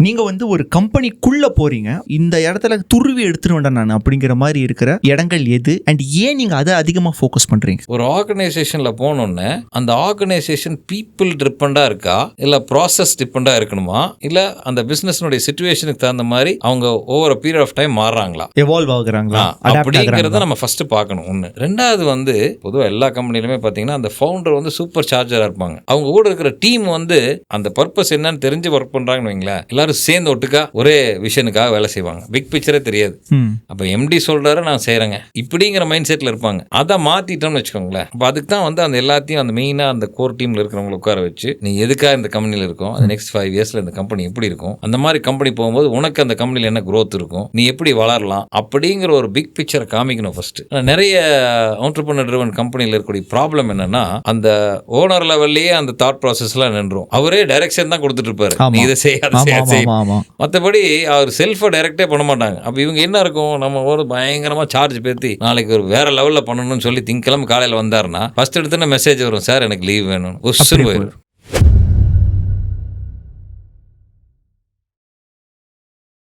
நீங்க வந்து ஒரு கம்பெனிக்குள்ள போறீங்க, இந்த இடத்துல துருவி எடுத்துட்டு வேண்டாம் நான் அப்படிங்கிற மாதிரி இருக்கிற இடங்கள் எது, அண்ட் ஏன் நீங்க அதை அதிகமா ஃபோக்கஸ் பண்றீங்க? ஒரு ஆர்கனைசேஷன்ல போனோன்னு அந்த ஆர்கனைசேஷன் பீப்புள் டிபெண்டா இருக்கா, இல்ல ப்ராசஸ் டிபெண்டா இருக்கணுமா, இல்ல அந்த பிசினஸ்னுடைய சிச்சுவேஷனுக்கு தகுந்த மாதிரி அவங்க ஓவர் பீரியட் ஆஃப் டைம் மாறுறாங்களா, எவால்வ் ஆகுறாங்களா, அப்படிங்கிறத நம்ம ஃபர்ஸ்ட் பார்க்கணும். ஒன்று. ரெண்டாவது வந்து பொதுவாக எல்லா கம்பெனிலுமே பார்த்தீங்கன்னா அந்த ஃபவுண்டர் வந்து சூப்பர் சார்ஜரா இருப்பாங்க. அவங்க கூட இருக்கிற டீம் வந்து அந்த பர்பஸ் என்னன்னு தெரிஞ்சு ஒர்க் பண்றாங்கன்னு வைங்களேன், எல்லாரும் சேர்ந்து ஒட்டுக்கா ஒரே விஷனுக்காக வேலை செய்வாங்க. பிக் பிக்சரே தெரியாது. அப்ப எம்டி சொல்றாரு நான் செய்யறேங்க இப்படிங்கிற மைண்ட் செட்ல இருப்பாங்க. அதை மாத்திட்டோம்னு வச்சுக்கோங்களேன். அப்ப அதுக்கு தான் வந்து அந்த எல்லாத்தையும் அந்த மெயினா அந்த கோர் டீம்ல இருக்கிறவங்களை உட்கார வச்சு, நீ எதுக்காக இந்த கம்பெனியில் இருக்கும், அது நெக்ஸ்ட் 5 இயர்ஸ்ல இந்த கம்பெனி எப்படி இருக்கும், அந்த மாதிரி கம்பெனி போகும்போது உனக்கு அந்த கம்பெனியில் என்ன growth இருக்கும், நீ எப்படி வளரலாம் அப்படிங்கிற ஒரு பிக் பிக்சரை காமிக்கணும் ஃபர்ஸ்ட். நிறைய என்டர்பிரனர் ட்ரிவன் கம்பெனியில் இருக்கக்கூடிய ப்ராப்ளம் என்னன்னா, அந்த ஓனர் லெவல்லையே அந்த தாட் ப்ராசஸ்லாம் நின்றும். அவரே டைரக்ஷன் தான் கொடுத்துட்டு இருப்பாரு, நீ இதை செய்ய மற்றபடி அவர் செல்ஃபை டைரக்டே பண்ண மாட்டாங்க. அப்போ இவங்க என்ன இருக்கும், நம்ம ஒரு பயங்கரமா சார்ஜ் பேத்தி நாளைக்கு ஒரு வேற லெவலில் பண்ணணும்னு சொல்லி திங்கக்கிழமை காலையில் வந்தாருன்னா ஃபர்ஸ்ட் எடுத்துன மெசேஜ் வரும், சார் எனக்கு லீவ் வேணும், போயிடும்.